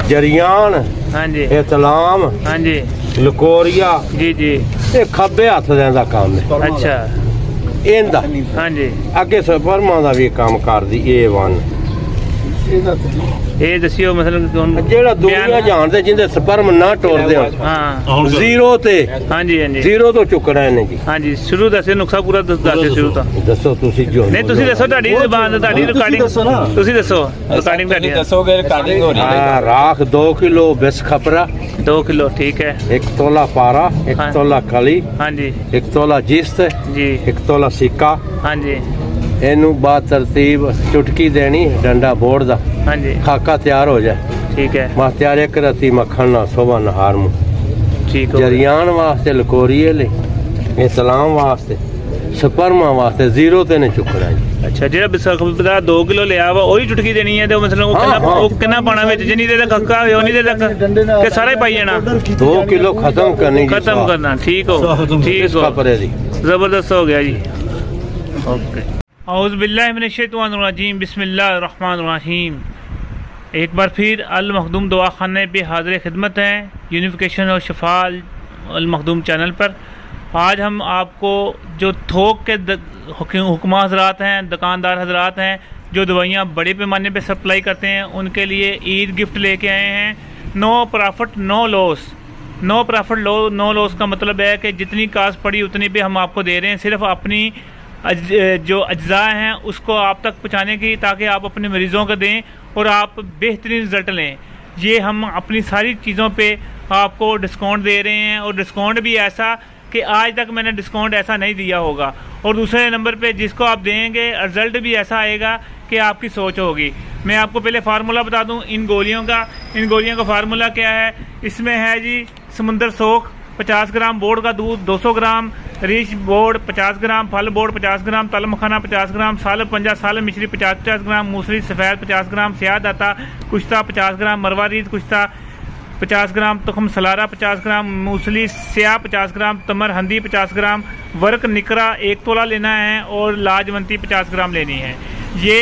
जरियान, हाँ जी, इतलाम, हाँ जी, लकोरिया, जी जी, ये खब्बे हथ दा काम है। अच्छा, इंदा हाँ जी, अगे स्पर्मा दा भी काम करदी A1। ये दसियो मतलब जेड़ा दुनिया जानदे जिंदे स्पर्म ना टोरदे होण, हाँ जीरो ते, हाँ जी, हाँ जी, जीरो तो चुकना है जी। हाँ जी, शुरू दसे नुस्खा पूरा दसे शुरू तो दसो तुसी जो नहीं, तुसी दसो ਤੁਹਾਡੀ ਜ਼ਬਾਨ ਤੁਹਾਡੀ ਰਿਕਾर्डिंग ਤੁਸੀਂ ਦੱਸੋ, ਰਿਕਾर्डिंग ਤੁਹਾਡੀ ਦੱਸੋਗੇ, ਰਿਕਾर्डिंग हो रही है। राख 2 किलो बिस खपरा, 2 किलो, ठीक है, 1 तोला पारा, 1 तोला खली, हाँ जी, 1 तोला जिस्त जी, 1 तोला सिक्का। हाँ जी, इनू बात तरतीब चुटकी देनी डंडा बोर्ड दा, हाँ जी, खाका तैयार हो जाए, ठीक है, मैं तैयार एक रती मक्खन ना सुबह नहार मु। ठीक हो, जरियान वास्ते लकोरिए ले, इस्लाम वास्ते, स्पर्मा वास्ते जीरो ते नहीं चुकना जी। अच्छा, जेड़ा बिस्कुट 2 किलो लिया वा वही चुटकी देनी है, तो मतलब वो कितना पाना विच, जिन्नी देर तक खक्का होनी देर तक के सारा ही पाई जाना, 2 किलो खत्म करनी, खत्म करना, ठीक हो, ठीक हो, जबरदस्त हो गया जी। ओके, औज़ु बिल्लाहि मिनश शैतानिर रजीम, बिस्मिल्लाहिर रहमानिर रहीम। एक बार फिर अल मखदूम दवाखाने पे हाजिर खिदमत हैं यूनिफिकेशन और शफा अल मखदूम चैनल पर। आज हम आपको जो थोक के हुक्मा हजरात हैं, दुकानदार हजरात हैं, जो दवाइयाँ बड़े पैमाने पे सप्लाई करते हैं, उनके लिए ईद गिफ्ट लेके आए हैं। No profit no loss. No profit no loss का मतलब है कि जितनी कास्ट पड़ी उतनी पे हम आपको दे रहे हैं, सिर्फ अपनी जो अज्जा हैं उसको आप तक पहुँचाने की, ताकि आप अपने मरीज़ों को दें और आप बेहतरीन रिज़ल्ट लें। ये हम अपनी सारी चीज़ों पे आपको डिस्काउंट दे रहे हैं, और डिस्काउंट भी ऐसा कि आज तक मैंने डिस्काउंट ऐसा नहीं दिया होगा। और दूसरे नंबर पे जिसको आप देंगे रिज़ल्ट भी ऐसा आएगा कि आपकी सोच होगी। मैं आपको पहले फार्मूला बता दूं इन गोलियों का फार्मूला क्या है। इसमें है जी समुंदर सोख 50 ग्राम, बोर्ड का दूध 200 ग्राम, रीछ बोर्ड 50 ग्राम, फल बोर्ड 50 ग्राम, तल मखाना 50 ग्राम, सालब पंजा सालब मिश्री 50 ग्राम, मूसली सफ़ेद 50 ग्राम, स्याद आटा कुश्ता 50 ग्राम, मरवा रीत कुश्ता 50 ग्राम, तुखम सलारा 50 ग्राम, मूसली स्या 50 ग्राम, तमर हंदी 50 ग्राम, वर्क निकरा 1 तोला लेना है, और लाजवंती 50 ग्राम लेनी है। ये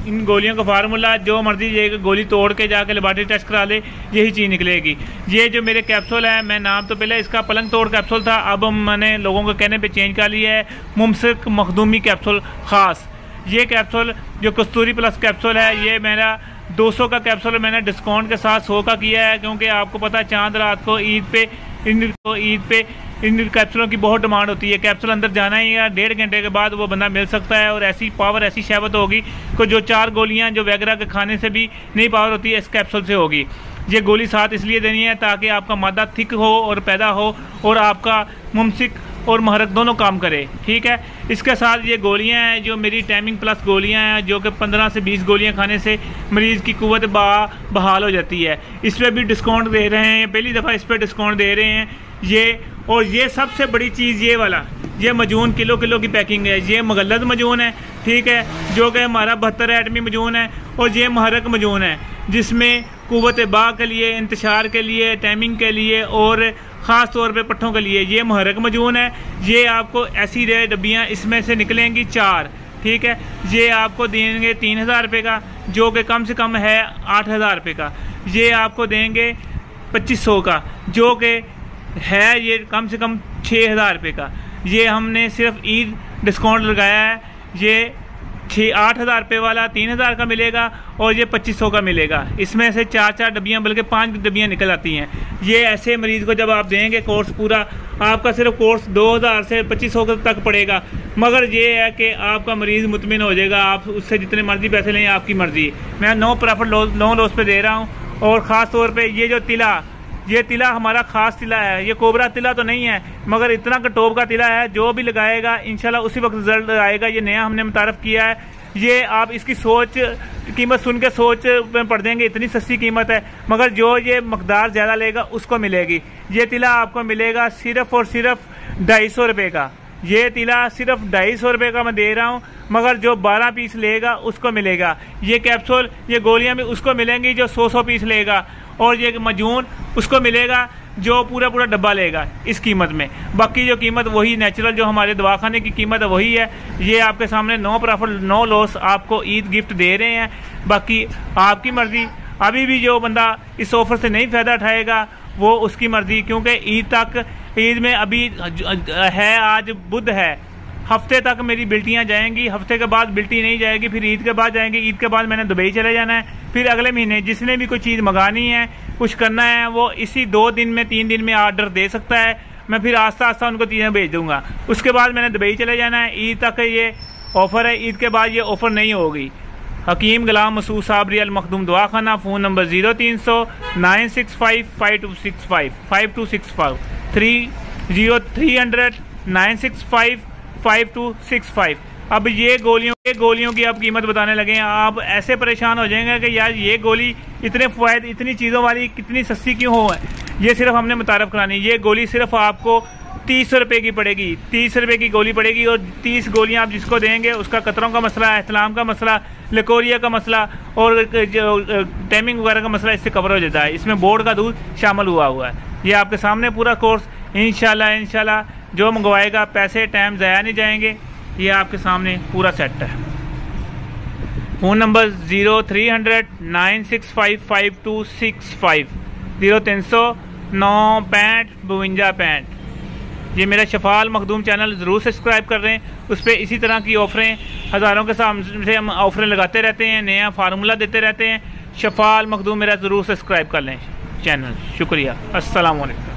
इन गोलियों का फार्मूला, जो मर्जी ये गोली तोड़ के जाके लेबॉरेटरी टेस्ट करा ले, यही चीज़ निकलेगी। ये जो मेरे कैप्सूल है, मैं नाम तो पहले इसका पलंग तोड़ कैप्सूल था, अब मैंने लोगों के कहने पे चेंज कर लिया है मुमसिक मखदूमी कैप्सूल ख़ास। ये कैप्सूल जो कस्तूरी प्लस कैप्सूल है, ये मेरा 200 का कैप्सूल मैंने डिस्काउंट के साथ 100 का किया है, क्योंकि आपको पता है चांद रात को ईद पे इन कैप्सूलों की बहुत डिमांड होती है। कैप्सूल अंदर जाना ही या 1.5 घंटे के बाद वो बंदा मिल सकता है, और ऐसी पावर ऐसी शहवत होगी कि जो 4 गोलियां जो वगैरह के खाने से भी नहीं पावर होती है, इस कैप्सूल से होगी। ये गोली साथ इसलिए देनी है ताकि आपका मादा थिक हो और पैदा हो, और आपका मुमसिक और महरक दोनों काम करे, ठीक है। इसके साथ ये गोलियां हैं जो मेरी टाइमिंग प्लस गोलियां हैं, जो कि 15 से 20 गोलियां खाने से मरीज़ की कुव्वत बहाल हो जाती है। इस पर भी डिस्काउंट दे रहे हैं, पहली दफ़ा इस पर डिस्काउंट दे रहे हैं ये। और ये सबसे बड़ी चीज़ ये वाला, ये मजून किलो की पैकिंग है। ये मुगल्लद मजून है, ठीक है, जो कि हमारा 72 एटमी मजून है, और ये महरक मजून है जिसमें कुव्वत बा के लिए, इंतशार के लिए, टाइमिंग के लिए, और ख़ास तौर पे पट्ठों के लिए ये महरक मजून है। ये आपको ऐसी डब्बियाँ इसमें से निकलेंगी 4, ठीक है। ये आपको देंगे 3000 रुपये का, जो कि कम से कम है 8000 रुपये का। ये आपको देंगे 2500 का, जो कि है ये कम से कम 6000 रुपये का। ये हमने सिर्फ ईद डिस्काउंट लगाया है। ये 8000 रुपये वाला 3000 का मिलेगा, और ये 2500 का मिलेगा। इसमें से 4 डब्बियाँ बल्कि 5 डब्बियाँ निकल आती हैं। ये ऐसे मरीज़ को जब आप देंगे कोर्स पूरा, आपका सिर्फ कोर्स 2000 से 2500 तक पड़ेगा, मगर ये है कि आपका मरीज़ मुतमिन हो जाएगा। आप उससे जितने मर्जी पैसे लें, आपकी मर्जी। मैं नो प्रॉफिट नो लॉस पे दे रहा हूँ। और ख़ास तौर पे ये जो ये तिला हमारा ख़ास तिला है। ये कोबरा तिला तो नहीं है, मगर इतना कटोब का तिला है, जो भी लगाएगा इंशाल्लाह उसी वक्त रिजल्ट आएगा। ये नया हमने मुतारफ़ किया है। ये आप इसकी कीमत सुन के सोच में पड़ देंगे, इतनी सस्ती कीमत है, मगर जो ये मकदार ज़्यादा लेगा उसको मिलेगी। ये तिला आपको मिलेगा सिर्फ और सिर्फ 250 रुपये का। ये तिला सिर्फ 250 रुपये का मैं दे रहा हूँ, मगर जो 12 पीस लेगा उसको मिलेगा। ये कैप्सूल, ये गोलियाँ भी उसको मिलेंगी जो 100 पीस लेगा, और ये मजून उसको मिलेगा जो पूरा डब्बा लेगा इस कीमत में। बाकी जो कीमत वही नेचुरल जो हमारे दवाखाने की कीमत है वही है। ये आपके सामने नो प्रॉफिट नो लॉस आपको ईद गिफ्ट दे रहे हैं। बाकी आपकी मर्जी, अभी भी जो बंदा इस ऑफ़र से नहीं फ़ायदा उठाएगा वो उसकी मर्ज़ी, क्योंकि ईद में अभी है, आज बुध है, हफ्ते तक मेरी बिल्टियाँ जाएंगी, हफ्ते के बाद बिल्टी नहीं जाएगी, फिर ईद के बाद जाएंगी। ईद के बाद मैंने दुबई चले जाना है, फिर अगले महीने जिसने भी कोई चीज़ मंगानी है, कुछ करना है, वो इसी 2 दिन में 3 दिन में ऑर्डर दे सकता है। मैं फिर आस्ता आस्ता उनको चीज़ें भेज दूंगा। उसके बाद मैंने दुबई चले जाना है। ईद तक ये ऑफ़र है, ईद के बाद ये ऑफ़र नहीं होगी। हकीम गुलाम मसूद साबरी अल मखदूम दवाखाना, फ़ोन नंबर 0300 965 5265 5265 300 965 5265। अब ये गोलियों की आप कीमत बताने लगे हैं, आप ऐसे परेशान हो जाएंगे कि यार ये गोली इतने फ़ायदे, इतनी चीज़ों वाली कितनी सस्ती क्यों हो है। ये सिर्फ हमने मुतारफ़ करानी, ये गोली सिर्फ आपको 30 रुपये की पड़ेगी, 30 रुपये की गोली पड़ेगी। और 30 गोलियां आप जिसको देंगे उसका कतरों का मसला, एहतलाम का मसला, लिकोरिया का मसला और टाइमिंग वगैरह का मसला इससे कवर हो जाता है। इसमें बोर्ड का दूध शामिल हुआ है। ये आपके सामने पूरा कोर्स इंशाल्लाह जो मंगवाएगा पैसे टाइम ज़ाया नहीं जाएंगे। ये आपके सामने पूरा सेट है। Phone number 0300 965 5265 0300 965 5265। ये मेरा शफाल मखदूम चैनल ज़रूर सब्सक्राइब कर रहे हैं, उस पर इसी तरह की ऑफ़रें हज़ारों के सामने हम ऑफ़रें लगाते रहते हैं, नया फार्मूला देते रहते हैं। शफाल मखदूम मेरा ज़रूर सब्सक्राइब कर लें चैनल। शुक्रिया, अस्सलाम वालेकुम।